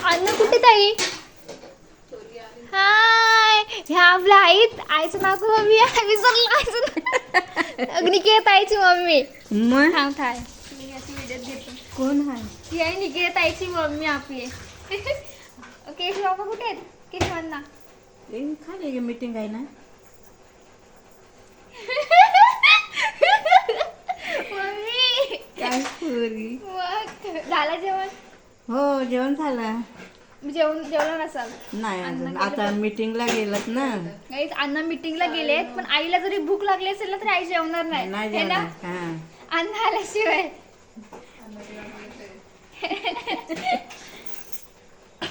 अन्न कुठे ताई? हाय, ह्या आपल्या आईचं नाव का मम्मी आहे? विसरलं आईचं. निकिता ताईची मम्मी. मग थांब थांब, मी याची व्हिडिओ घेतो. कोण आहे? ही आहे निकिता ताईची मम्मी आपली. केश बाबा कुठे आहेत? केशवांना खाली मीटिंग आहे ना. मम्मी काय पोरी? मग झालं जेवण? हो जेवण झालं. जेवलं नसाल. नाही अजून, आता मीटिंगला गेलात ना. गाईज अण्णा मीटिंगला गेलेत, पण आईला जरी भूक लागली असेल ना तरी आई जेवणार नाही. नाही है ना? जेवणार. हा अण्णा आल्याशिवाय.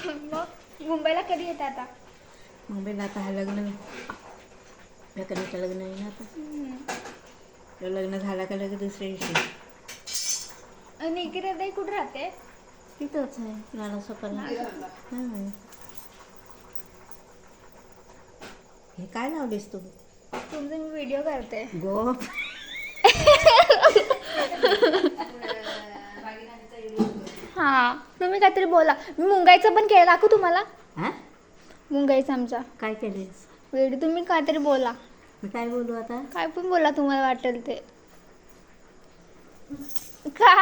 मग मुंबईला कधी येत आता? मुंबईला आता हा लग्न लग्नाचं लग्न आहे ना आता. तर लग्न झालं का लगेच दुसऱ्या दिवशी. आणि ताई कुठे राहते? तिथंच आहे नाना सकाळला. हे काय लावलीस तू? तुमचा मी व्हिडिओ करते. गो हा तुम्ही काहीतरी बोला. मी मुंगाईचा पण केलं दाखवू तुम्हाला. हा मुंगाईचा आमचा काय केलीस? व्हिडिओ. तुम्ही काहीतरी बोला. मी काय बोलू आता? काय पण बोला तुम्हाला वाटेल ते. का